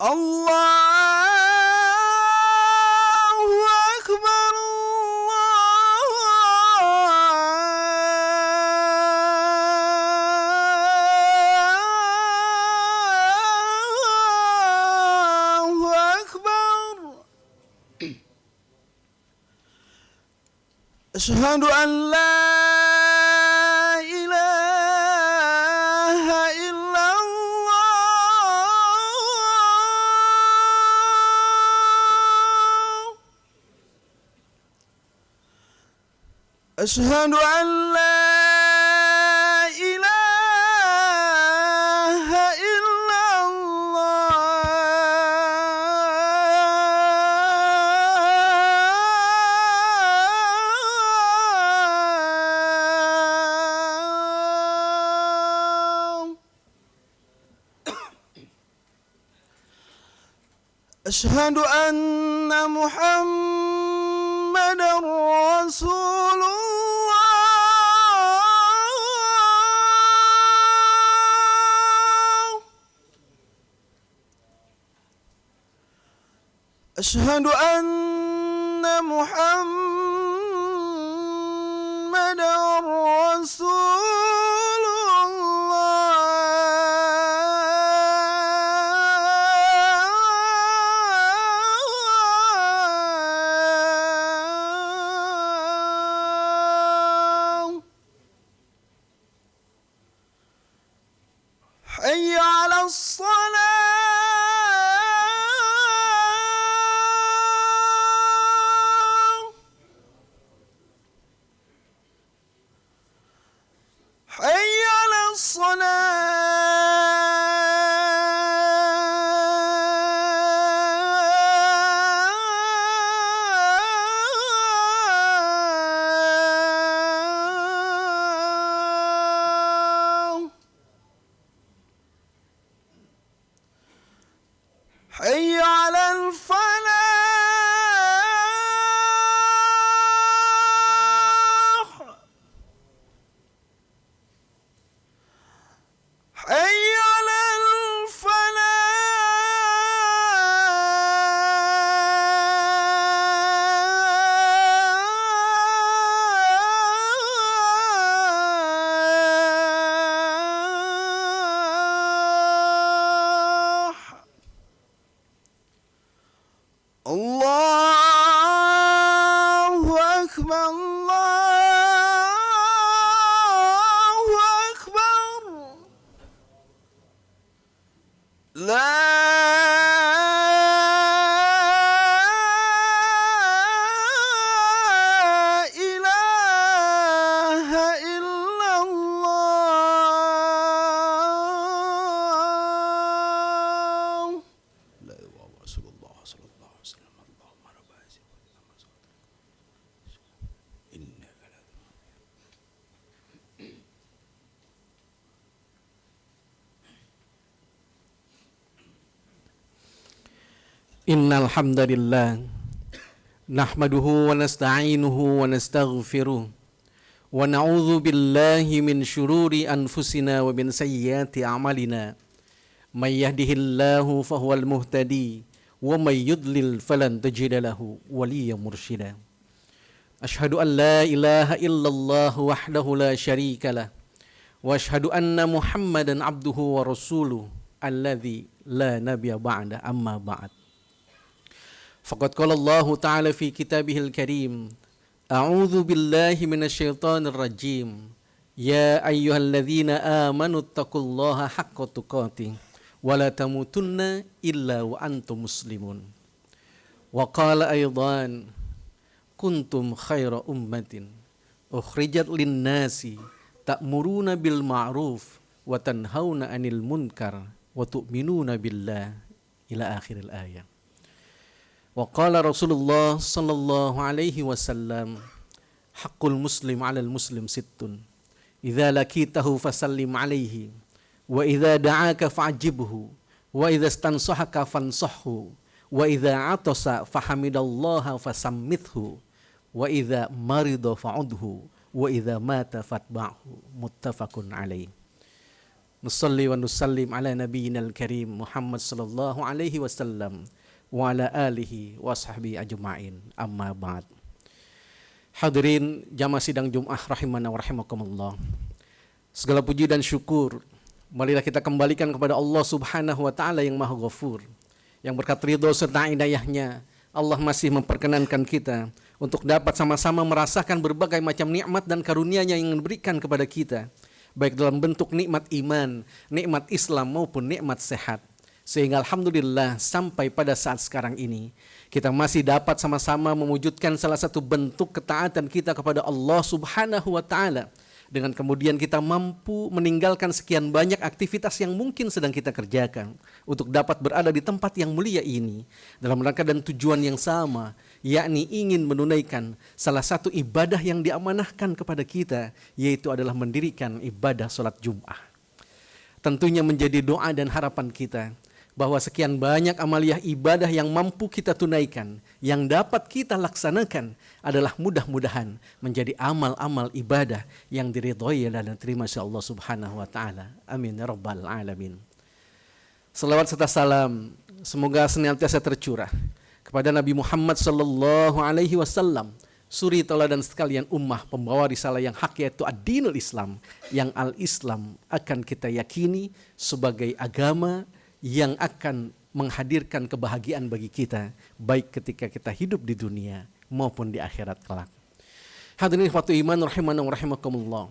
Allahu Akbar, Allahu Akbar. Asyhadu an la ilaha illallah. Asyhadu an la ilaha illallah. Asyhadu anna Muhammadar Rasulullah. Asyhadu anna Muhammadar Rasulullah. Hayya 'alas salah. Hayya 'alas salah. Hayya 'alal falah. Hayya 'alal falah. Allahu Akbar, Allahu Akbar. La ilaha illallah. La ilaha Rasulullah sallallahu alaihi wasallam. Allahumma rabbana innaka la Innal hamdalillah nahmaduhu wa nasta'inuhu wa nastaghfiruh wa na'udzu billahi min syururi anfusina wa min sayyiati a'malina may yahdihillahu fahuwal muhtadi wa may yudlil falan tajida lahu waliyyan mursyida. Asyhadu an la ilaha illallah wahdahu la syarika lah wa asyhadu anna Muhammadan abduhu wa rasuluh alladzi la nabiyya ba'da amma ba'd. Faqad qala Allah Ta'ala fi kitabihil karim, a'udzu billahi minasyaitonir rajim, ya ayyuhalladzina amanu taqullaha haqqa tuqatih wa la tamutunna illa wa antum muslimun. Wa qala aidan, kuntum khaira ummatin ukhrijat linnasi ta'muruna bil ma'ruf wa tanhauna 'anil munkar wa tu'minuna billah ila akhiril ayat. Wa qala Rasulullah sallallahu alaihi wasallam, haqqul muslim 'alal muslim sittun, idza lakitahu fasallim alaihi, wa idza da'aka fa'jibhu, wa idza stansahaka fansahhu, wa idza atasa fahamidallaha fasammithu, wa idza marida fa'udhu, wa idza mata fatba'hu. Muttafaqun alaih. Nusalli wa nusallim ala nabiyyinal karim Muhammad sallallahu alaihi wasallam wa ala alihi wa sahbihi ajma'in. Amma ba'd. Hadirin jamaah sidang Jumat rahimana wa rahimakumullah. Segala puji dan syukur marilah kita kembalikan kepada Allah Subhanahu wa taala yang Maha Ghafur, yang berkat ridho serta inayahnya Allah masih memperkenankan kita untuk dapat sama-sama merasakan berbagai macam nikmat dan karunia-Nya yang diberikan kepada kita, baik dalam bentuk nikmat iman, nikmat Islam maupun nikmat sehat. Sehingga alhamdulillah sampai pada saat sekarang ini kita masih dapat sama-sama mewujudkan salah satu bentuk ketaatan kita kepada Allah Subhanahu wa taala, dengan kemudian kita mampu meninggalkan sekian banyak aktivitas yang mungkin sedang kita kerjakan untuk dapat berada di tempat yang mulia ini dalam rangka dan tujuan yang sama, yakni ingin menunaikan salah satu ibadah yang diamanahkan kepada kita, yaitu adalah mendirikan ibadah sholat Jum'ah. Tentunya menjadi doa dan harapan kita bahwa sekian banyak amaliyah ibadah yang mampu kita tunaikan, yang dapat kita laksanakan adalah mudah-mudahan menjadi amal-amal ibadah yang diridhoi dan diterima oleh Allah Subhanahu wa taala. Amin ya rabbal alamin. Selawat serta salam semoga senantiasa tercurah kepada Nabi Muhammad sallallahu alaihi wasallam, suri tauladan sekalian ummah pembawa risalah yang hak, yaitu ad-dinul Islam, yang al-Islam akan kita yakini sebagai agama yang akan menghadirkan kebahagiaan bagi kita, baik ketika kita hidup di dunia maupun di akhirat kelak. Hadirin ikhwatu iman rahimana wa rahimakumullah.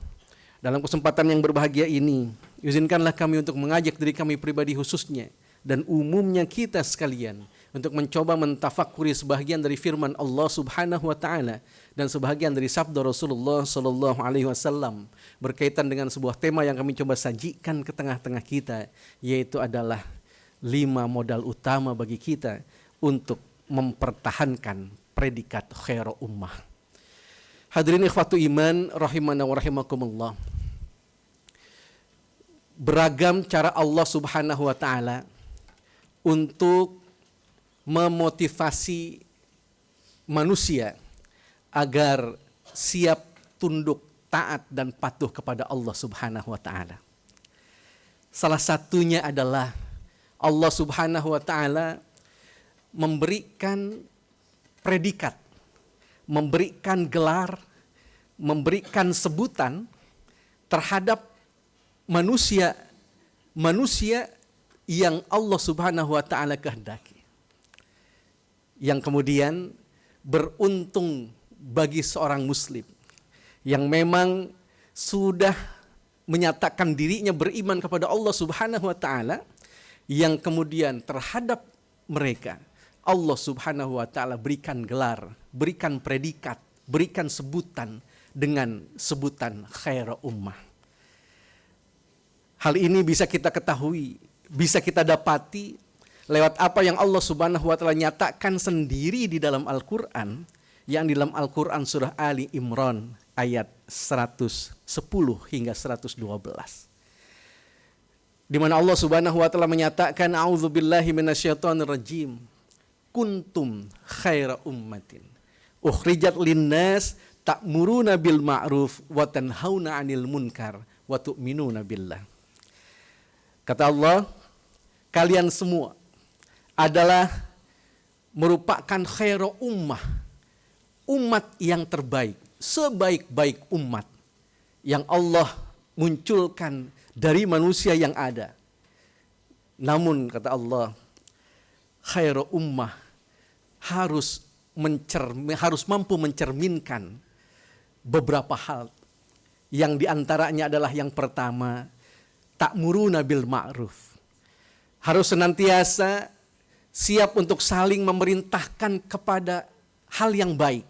Dalam kesempatan yang berbahagia ini, izinkanlah kami untuk mengajak diri kami pribadi khususnya dan umumnya kita sekalian untuk mencoba mentafakuri sebahagian dari firman Allah Subhanahu wa taala dan sebahagian dari sabda Rasulullah sallallahu alaihi wasallam berkaitan dengan sebuah tema yang kami coba sajikan ke tengah-tengah kita, yaitu adalah 5 modal utama bagi kita untuk mempertahankan predikat khairu ummah. Hadirin ikhwatu iman rahimana wa rahimakumullah. Beragam cara Allah Subhanahu wa taala untuk memotivasi manusia agar siap tunduk, taat dan patuh kepada Allah Subhanahu wa taala. Salah satunya adalah Allah Subhanahu wa taala memberikan predikat, memberikan gelar, memberikan sebutan terhadap manusia yang Allah Subhanahu wa taala kehendaki. Yang kemudian beruntung bagi seorang muslim yang memang sudah menyatakan dirinya beriman kepada Allah Subhanahu wa taala, yang kemudian terhadap mereka Allah Subhanahu wa taala berikan gelar, berikan predikat, berikan sebutan dengan sebutan khairu ummah. Hal ini bisa kita ketahui, bisa kita dapati lewat apa yang Allah Subhanahu wa taala nyatakan sendiri di dalam Al-Qur'an, yang di dalam Al-Qur'an surah Ali Imran ayat 110 hingga 112. Di mana Allah Subhanahu wa taala menyatakan, a'udzubillahi minasyaitonir rajim, kuntum khaira ummatin ukhrijat linnas ta'muruna bil ma'ruf wa tanhauna 'anil munkar wa tu'minuna billah. Kata Allah, kalian semua adalah merupakan khairu ummah, umat yang terbaik, sebaik-baik umat yang Allah munculkan dari manusia yang ada. Namun kata Allah, khairu ummah harus mampu mencerminkan beberapa hal, yang diantaranya adalah yang pertama, ta'muruna bil ma'ruf. Harus senantiasa siap untuk saling memerintahkan kepada hal yang baik,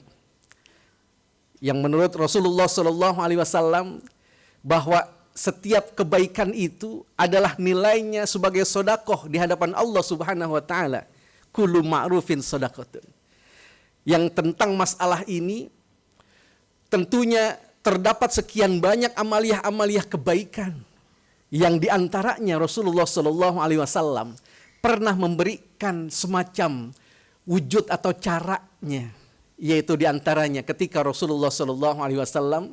yang menurut Rasulullah SAW bahwa setiap kebaikan itu adalah nilainya sebagai sedekah di hadapan Allah Subhanahu wa taala. Kullu ma'rufin shadaqatun. Yang tentang masalah ini tentunya terdapat sekian banyak amaliyah-amaliyah kebaikan, yang diantaranya Rasulullah sallallahu alaihi wasallam pernah memberikan semacam wujud atau caranya, yaitu diantaranya ketika Rasulullah sallallahu alaihi wasallam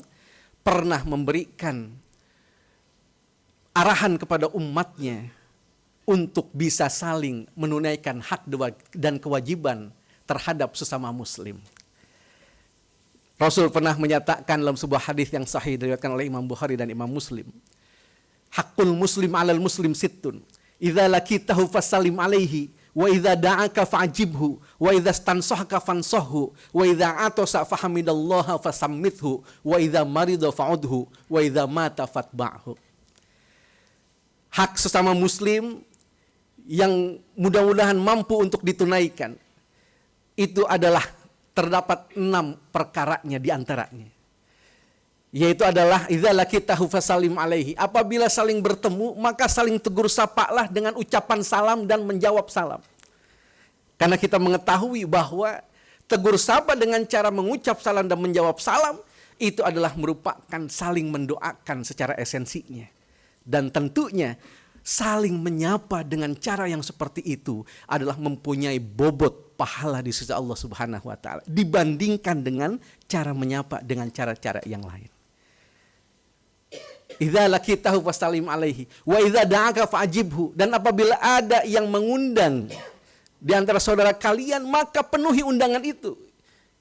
pernah memberikan arahan kepada umatnya untuk bisa saling menunaikan hak dan kewajiban terhadap sesama muslim. Rasul pernah menyatakan dalam sebuah hadis yang sahih diriwayatkan oleh Imam Bukhari dan Imam Muslim, hakul muslim alal muslim sittun, idza laqitahu fasallim alaihi, wa idza da'aka fa'jibhu, wa idza stansahaka fansahhu, wa idza atasa fahamidallaha fasammithu, wa idza marida fa'udhu, wa idza mata fatba'hu. Hak sesama muslim yang mudah-mudahan mampu untuk ditunaikan itu adalah terdapat 6 perkaranya di antaranya. Yaitu adalah idza laqitahu fasallim alaihi, apabila saling bertemu maka saling tegur sapalah dengan ucapan salam dan menjawab salam. Karena kita mengetahui bahwa tegur sapa dengan cara mengucap salam dan menjawab salam itu adalah merupakan saling mendoakan secara esensinya. Dan tentunya saling menyapa dengan cara yang seperti itu adalah mempunyai bobot pahala di sisi Allah Subhanahu wa taala dibandingkan dengan cara menyapa dengan cara-cara yang lain. Idza laqitahu fasallim alaihi wa idza da'aka fa'jibhu, dan apabila ada yang mengundang di antara saudara kalian maka penuhi undangan itu.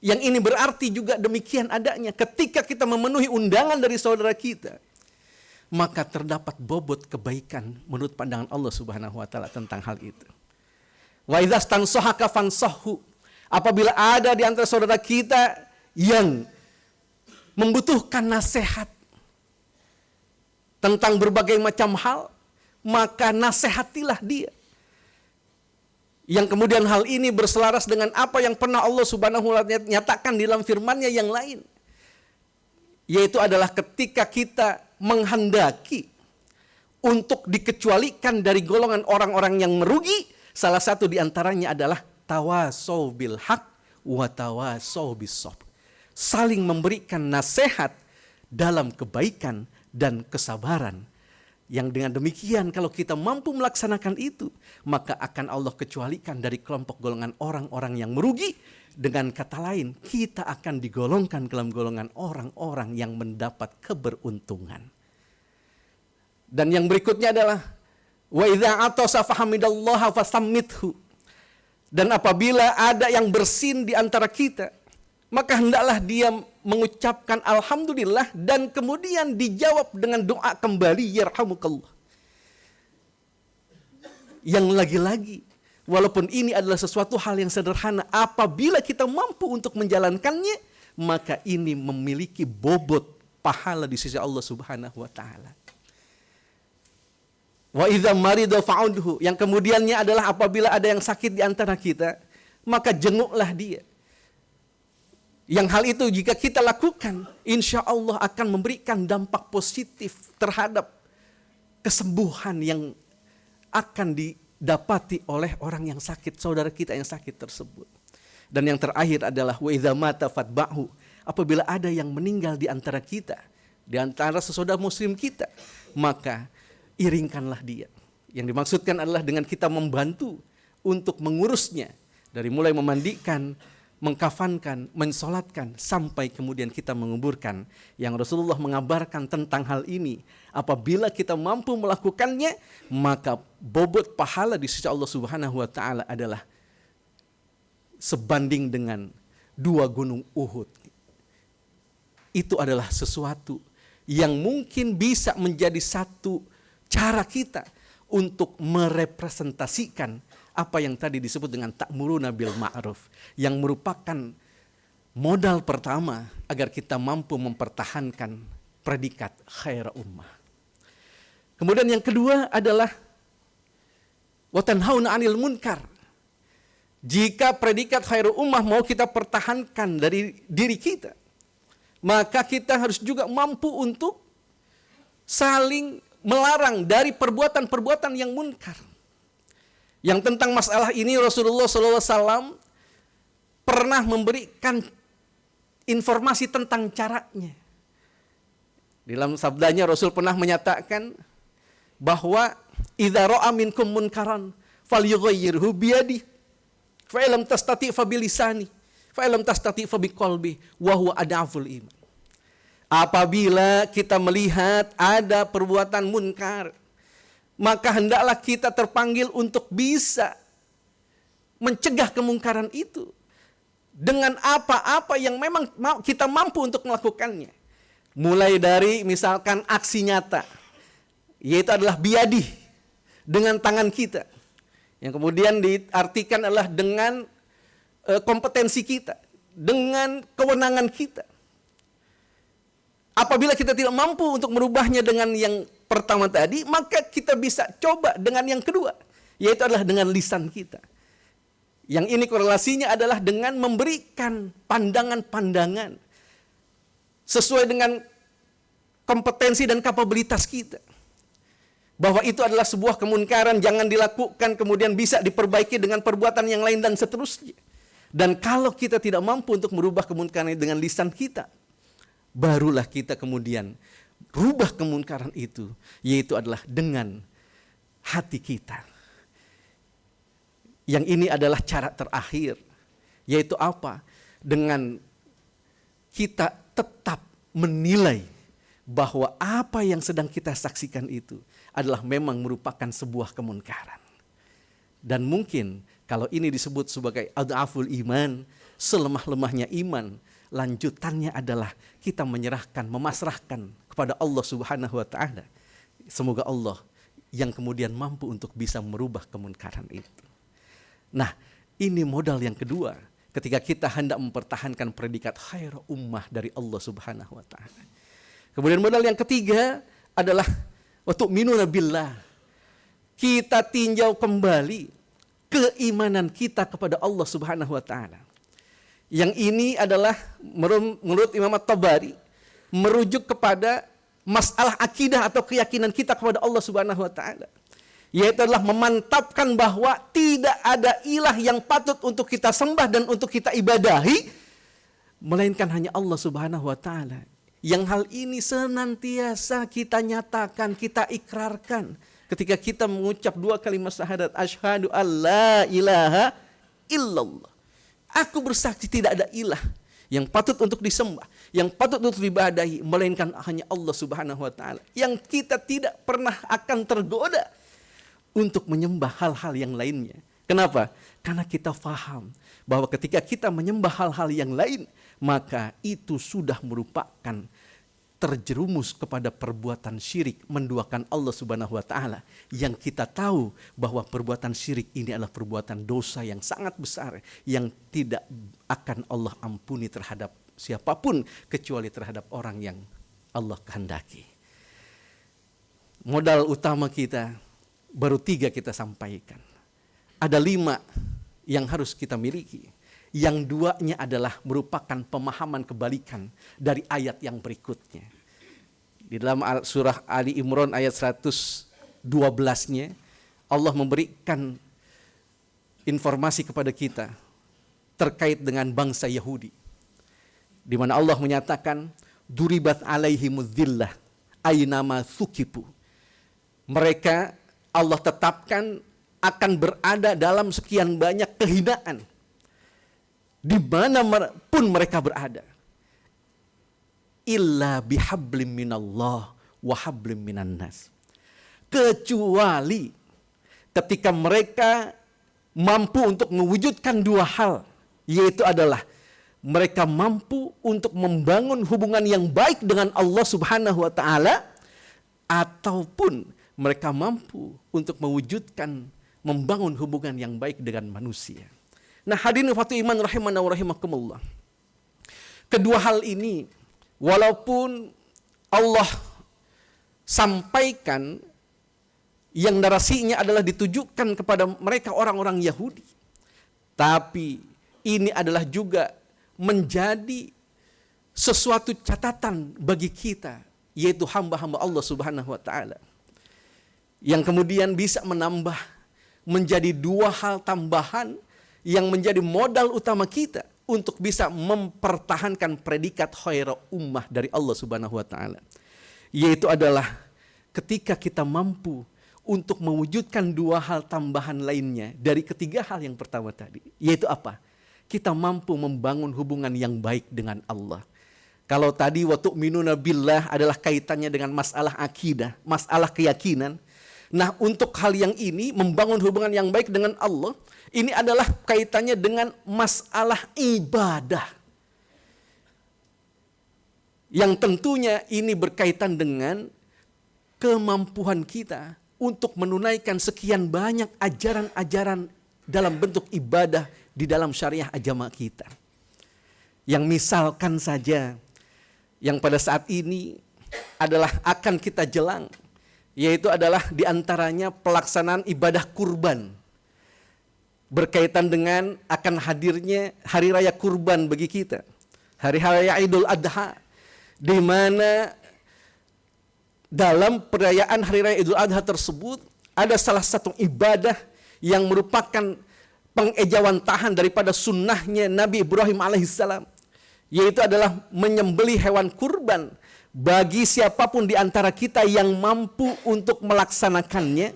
Yang ini berarti juga demikian adanya, ketika kita memenuhi undangan dari saudara kita maka terdapat bobot kebaikan menurut pandangan Allah Subhanahu wa taala tentang hal itu. Wa idza stansahaka fansahhu, apabila ada di antara saudara kita yang membutuhkan nasihat tentang berbagai macam hal, maka nasihatilah dia. Yang kemudian hal ini berselaras dengan apa yang pernah Allah Subhanahu wa taala nyatakan di dalam firman-Nya yang lain. Yaitu adalah ketika kita menghendaki untuk dikecualikan dari golongan orang-orang yang merugi, salah satu di antaranya adalah tawasau bil haq wa tawasau bis sabr. Saling memberikan nasihat dalam kebaikan dan kesabaran. Yang dengan demikian kalau kita mampu melaksanakan itu, maka akan Allah kecualikan dari kelompok golongan orang-orang yang merugi. Dengan kata lain, kita akan digolongkan ke dalam golongan orang-orang yang mendapat keberuntungan. Dan yang berikutnya adalah wa idza atasa fahamidallaha fasammithu. Dan apabila ada yang bersin di antara kita, maka hendaklah dia mengucapkan alhamdulillah dan kemudian dijawab dengan doa kembali yarhamukallah. Yang lagi-lagi walaupun ini adalah sesuatu hal yang sederhana, apabila kita mampu untuk menjalankannya, maka ini memiliki bobot pahala di sisi Allah Subhanahu wa taala. Wa idza marida fa'udhu, yang kemudiannya adalah apabila ada yang sakit di antara kita, maka jenguklah dia. Yang hal itu jika kita lakukan, insya Allah akan memberikan dampak positif terhadap kesembuhan yang akan didapati oleh orang yang sakit, saudara kita yang sakit tersebut. Dan yang terakhir adalah wa idza mata fatba'hu, apabila ada yang meninggal di antara kita, di antara sesaudara muslim kita, maka iringkanlah dia. Yang dimaksudkan adalah dengan kita membantu untuk mengurusnya, dari mulai memandikan, mengkafankan, mensolatkan, sampai kemudian kita menguburkan. Yang Rasulullah mengabarkan tentang hal ini, apabila kita mampu melakukannya, maka bobot pahala di sisi Allah Subhanahu wa taala adalah sebanding dengan 2 gunung Uhud. Itu adalah sesuatu yang mungkin bisa menjadi satu cara kita untuk merepresentasikan apa yang tadi disebut dengan ta'muruna bil ma'ruf, yang merupakan modal pertama agar kita mampu mempertahankan predikat khair ummah. Kemudian yang kedua adalah wa tanhauna 'anil munkar. Jika predikat khair ummah mau kita pertahankan dari diri kita, maka kita harus juga mampu untuk saling melarang dari perbuatan-perbuatan yang munkar. Yang tentang masalah ini Rasulullah SAW pernah memberikan informasi tentang caranya. Dalam sabdanya Rasul pernah menyatakan bahwa idza ra'a minkum munkaran falyughayyirhu biyadihi, fa illam tastati' fa bilisani, fa illam tastati' fa biqalbi, wa huwa ad'aful iman. Apabila kita melihat ada perbuatan munkar, maka hendaklah kita terpanggil untuk bisa mencegah kemungkaran itu dengan apa-apa yang memang kita mampu untuk melakukannya. Mulai dari misalkan aksi nyata, yaitu adalah biadih, dengan tangan kita. Yang kemudian diartikan adalah dengan kompetensi kita, dengan kewenangan kita. Apabila kita tidak mampu untuk merubahnya dengan yang pertama tadi, maka kita bisa coba dengan yang kedua, yaitu adalah dengan lisan kita. Yang ini korelasinya adalah dengan memberikan pandangan-pandangan sesuai dengan kompetensi dan kapabilitas kita. Bahwa itu adalah sebuah kemunkaran, jangan dilakukan, kemudian bisa diperbaiki dengan perbuatan yang lain dan seterusnya. Dan kalau kita tidak mampu untuk merubah kemunkaran dengan lisan kita, barulah kita kemudian rubah kemunkaran itu, yaitu adalah dengan hati kita. Yang ini adalah cara terakhir, yaitu apa? Dengan kita tetap menilai bahwa apa yang sedang kita saksikan itu adalah memang merupakan sebuah kemunkaran. Dan mungkin kalau ini disebut sebagai adhaful iman, selemah-lemahnya iman, lanjutannya adalah kita menyerahkan, memasrahkan kepada Allah Subhanahu wa taala. Semoga Allah yang kemudian mampu untuk bisa merubah kemunkaran itu. Nah, ini modal yang kedua ketika kita hendak mempertahankan predikat khair ummah dari Allah Subhanahu wa taala. Kemudian modal yang ketiga adalah wa tu'minuna billah. Kita tinjau kembali keimanan kita kepada Allah Subhanahu wa taala. Yang ini adalah menurut Imam At-Tabari merujuk kepada masalah akidah atau keyakinan kita kepada Allah Subhanahu wa taala. Yaitu adalah memantapkan bahwa tidak ada ilah yang patut untuk kita sembah dan untuk kita ibadahi, melainkan hanya Allah Subhanahu wa taala. Yang hal ini senantiasa kita nyatakan, kita ikrarkan ketika kita mengucap dua kalimat syahadat, asyhadu alla ilaha illallah. Aku bersaksi tidak ada ilah yang patut untuk disembah, yang patut untuk diibadahi, melainkan hanya Allah Subhanahu wa taala. Yang kita tidak pernah akan tergoda untuk menyembah hal-hal yang lainnya. Kenapa? Karena kita faham bahwa ketika kita menyembah hal-hal yang lain, maka itu sudah merupakan terjerumus kepada perbuatan syirik, menduakan Allah Subhanahu wa taala. Yang kita tahu bahwa perbuatan syirik ini adalah perbuatan dosa yang sangat besar yang tidak akan Allah ampuni terhadap siapapun kecuali terhadap orang yang Allah kehendaki. Modal utama kita baru 3 kita sampaikan. Ada 5 yang harus kita miliki. Yang 2-nya adalah merupakan pemahaman kebalikan dari ayat yang berikutnya. Di dalam surah Ali Imran ayat 112-nya, Allah memberikan informasi kepada kita terkait dengan bangsa Yahudi. Di mana Allah menyatakan, duribat alaihimudz dzillah aynama thuqifu. Mereka Allah tetapkan akan berada dalam sekian banyak kehinaan di mana pun mereka berada, illa bihablim minallah wa hablim minan nas, kecuali ketika mereka mampu untuk mewujudkan 2 hal, yaitu adalah mereka mampu untuk membangun hubungan yang baik dengan Allah Subhanahu wa taala, ataupun mereka mampu untuk mewujudkan, membangun hubungan yang baik dengan manusia. Nah, hadirin fatul iman rahimana wa rahimakumullah. Kedua hal ini, walaupun Allah sampaikan yang narasinya adalah ditujukan kepada mereka orang-orang Yahudi, tapi ini adalah juga menjadi sesuatu catatan bagi kita, yaitu hamba-hamba Allah Subhanahu wa taala, yang kemudian bisa menambah menjadi 2 hal tambahan yang menjadi modal utama kita untuk bisa mempertahankan predikat khaira ummah dari Allah Subhanahu wa taala. Yaitu adalah ketika kita mampu untuk mewujudkan 2 hal tambahan lainnya dari ketiga hal yang pertama tadi. Yaitu apa? Kita mampu membangun hubungan yang baik dengan Allah. Kalau tadi wa tu'minuna billah adalah kaitannya dengan masalah akidah, masalah keyakinan. Nah, untuk hal yang ini, membangun hubungan yang baik dengan Allah, ini adalah kaitannya dengan masalah ibadah. Yang tentunya ini berkaitan dengan kemampuan kita untuk menunaikan sekian banyak ajaran-ajaran dalam bentuk ibadah di dalam syariah agama kita. Yang misalkan saja, yang pada saat ini adalah akan kita jelang, yaitu adalah diantaranya pelaksanaan ibadah kurban. Berkaitan dengan akan hadirnya hari raya kurban bagi kita. Hari raya Idul Adha. Di mana dalam perayaan hari raya Idul Adha tersebut ada salah satu ibadah yang merupakan pengejawantahan daripada sunnahnya Nabi Ibrahim alaihissalam. Yaitu adalah menyembelih hewan kurban. Bagi siapapun di antara kita yang mampu untuk melaksanakannya,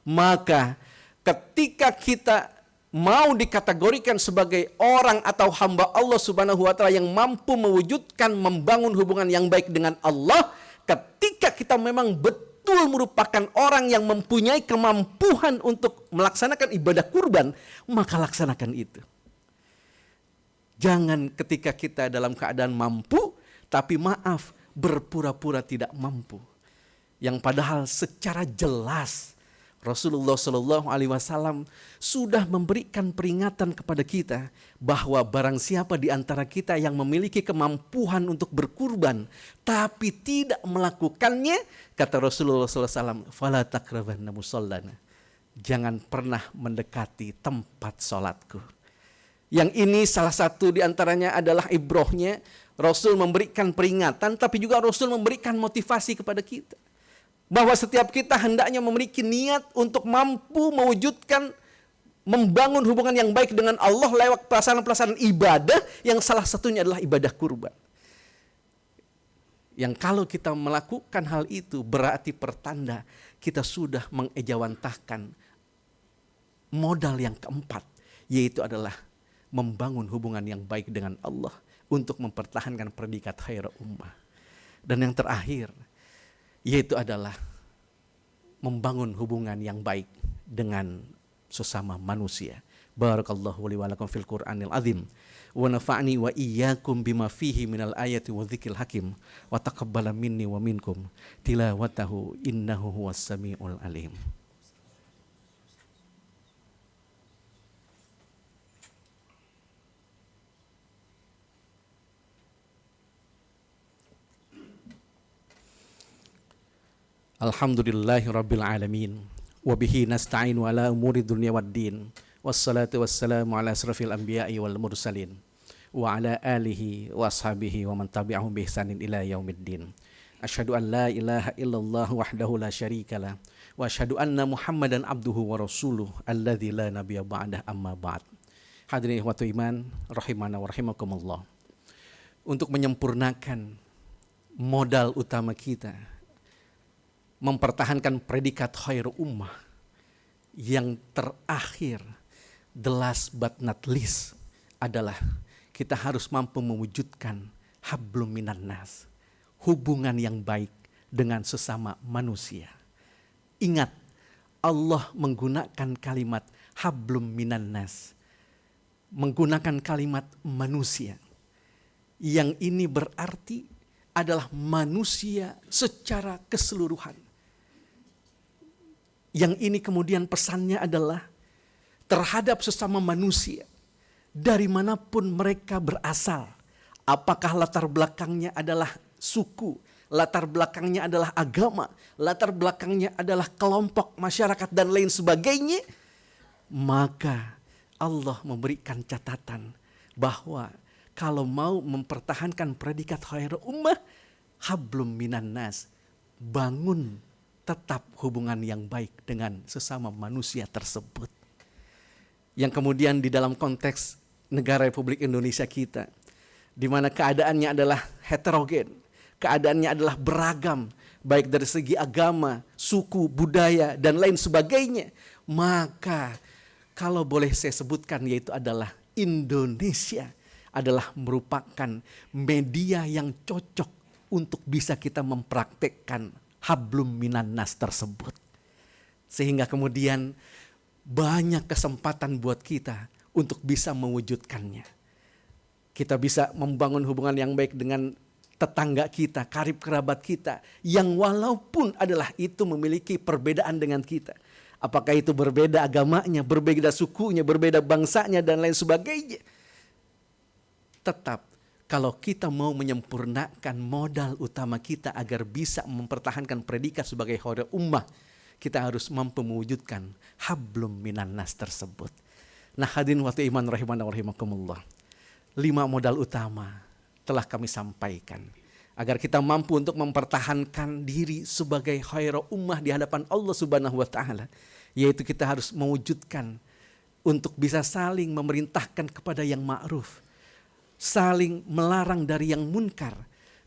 maka ketika kita mau dikategorikan sebagai orang atau hamba Allah Subhanahu wa taala yang mampu mewujudkan membangun hubungan yang baik dengan Allah, ketika kita memang betul merupakan orang yang mempunyai kemampuan untuk melaksanakan ibadah kurban, maka laksanakan itu. Jangan ketika kita dalam keadaan mampu, tapi maaf, berpura-pura tidak mampu. Yang padahal secara jelas Rasulullah Shallallahu Alaihi Wasallam sudah memberikan peringatan kepada kita bahwa barang siapa di antara kita yang memiliki kemampuan untuk berkurban tapi tidak melakukannya, kata Rasulullah Sallallahu Alaihi Wasallam, "Fala taqrabanna musallana." Jangan pernah mendekati tempat sholatku. Yang ini salah satu di antaranya adalah ibrohnya. Rasul memberikan peringatan, tapi juga Rasul memberikan motivasi kepada kita. Bahwa setiap kita hendaknya memiliki niat untuk mampu mewujudkan, membangun hubungan yang baik dengan Allah lewat pelaksanaan ibadah yang salah satunya adalah ibadah kurban. Yang kalau kita melakukan hal itu berarti pertanda kita sudah mengejawantahkan modal yang keempat, yaitu adalah membangun hubungan yang baik dengan Allah untuk mempertahankan predikat khair ummah. Dan yang terakhir, yaitu adalah membangun hubungan yang baik dengan sesama manusia. Barakallahu li wa lakum fil Qur'anil azim wa nafa'ni wa iyyakum bima fihi minal ayati wa dzikril hakim wa taqabbala minni wa minkum tilawatahu innahu huwas samiul alim. Alhamdulillahi rabbil alamin wa bihi nasta'inu ala umuri dunya waddin wassalatu wassalamu ala asrafil anbiya'i wal mursalin wa ala alihi wa ashabihi wa man tabi'ahum bi ihsanin ila yaumiddin. Asyhadu an la ilaha illallah wahdahu la syarikalah wa asyhadu anna Muhammadan abduhu wa rasuluh alladzi la nabiyya ba'dah amma ba'd. Hadirin ikhwatu iman rahimana wa rahimakumullah. Untuk menyempurnakan modal utama kita mempertahankan predikat khair ummah, yang terakhir, the last but not least, adalah kita harus mampu mewujudkan hablum minan nas, hubungan yang baik dengan sesama manusia. Ingat, Allah menggunakan kalimat hablum minan nas, menggunakan kalimat manusia. Yang ini berarti adalah manusia secara keseluruhan. Yang ini kemudian pesannya adalah terhadap sesama manusia dari manapun mereka berasal. Apakah latar belakangnya adalah suku, latar belakangnya adalah agama, latar belakangnya adalah kelompok masyarakat dan lain sebagainya. Maka Allah memberikan catatan bahwa kalau mau mempertahankan predikat khair ummah, hablum minan nas, bangun tetap hubungan yang baik dengan sesama manusia tersebut. Yang kemudian di dalam konteks negara Republik Indonesia kita, di mana keadaannya adalah heterogen, keadaannya adalah beragam, baik dari segi agama, suku, budaya, dan lain sebagainya. Maka kalau boleh saya sebutkan, yaitu adalah Indonesia adalah merupakan media yang cocok untuk bisa kita mempraktekkan hablum minan nas tersebut. Sehingga kemudian banyak kesempatan buat kita untuk bisa mewujudkannya. Kita bisa membangun hubungan yang baik dengan tetangga kita, karib kerabat kita, yang walaupun adalah itu memiliki perbedaan dengan kita. Apakah itu berbeda agamanya, berbeda sukunya, berbeda bangsanya, dan lain sebagainya. Tetap kalau kita mau menyempurnakan modal utama kita agar bisa mempertahankan predikat sebagai khairul ummah, kita harus mampu mewujudkan hablum minan nas tersebut. Nah, hadirin waktu iman rahimana wa rahimakumullah. 5 modal utama telah kami sampaikan agar kita mampu untuk mempertahankan diri sebagai khairul ummah di hadapan Allah Subhanahu wa taala, yaitu kita harus mewujudkan untuk bisa saling memerintahkan kepada yang ma'ruf, saling melarang dari yang munkar,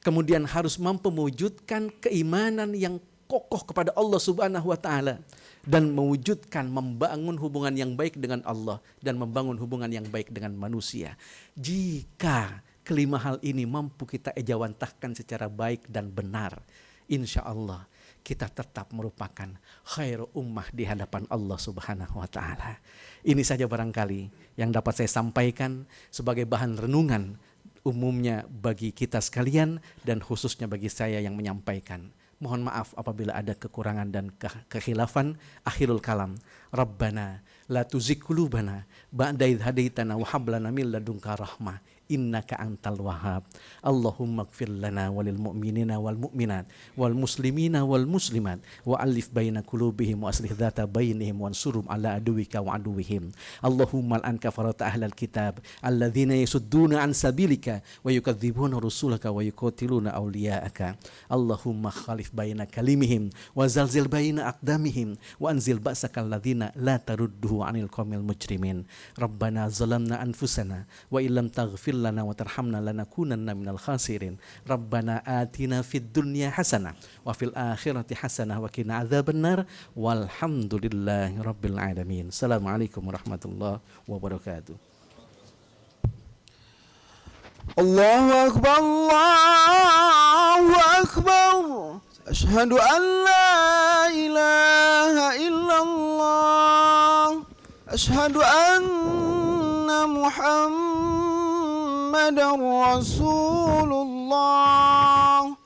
kemudian harus mampu mewujudkan keimanan yang kokoh kepada Allah Subhanahu wa taala, dan mewujudkan membangun hubungan yang baik dengan Allah dan membangun hubungan yang baik dengan manusia. Jika kelima hal ini mampu kita ejawantahkan secara baik dan benar, insya Allah kita tetap merupakan khairul ummah di hadapan Allah Subhanahu wa taala. Ini saja barangkali yang dapat saya sampaikan sebagai bahan renungan umumnya bagi kita sekalian dan khususnya bagi saya yang menyampaikan. Mohon maaf apabila ada kekurangan dan kekhilafan. Akhirul kalam. Rabbana la tuzigh qulubana ba'da idh hadaitana wa hab lana min ladunka rahmah innaka antal wahhab. Allahumma ighfir lana walil mu'minina wal mu'minat wal muslimina wal muslimat wa alif baina qulubihim wa aslih dzata bainihim wansurum ala aduwika wa aduwihim. Allahumma an kafarata ahlal kitab alladzina yasudduna an sabilika wa yukadzibuna rusulaka wa yuqatiluna awliya'aka. Allahumma khalif baina kalimihim wa zalzil baina aqdamihim wa anzil ba'sakal ladzina la tarudduhu 'anil qaumil mujrimin. Rabbana zalamna anfusana wa illam taghfir lana wa tarhamna lanakunanna minal khasirin. Rabbana atina fid dunya hasanah wa fil akhirati hasanah wa qina adzabannar. Walhamdulillahi rabbil alamin. Assalamualaikum warahmatullahi wabarakatuh. Allahu akbar, Allahu akbar. Asyhadu an la ilaha illallah. Asyhadu anna Muhammadar Rasulullah.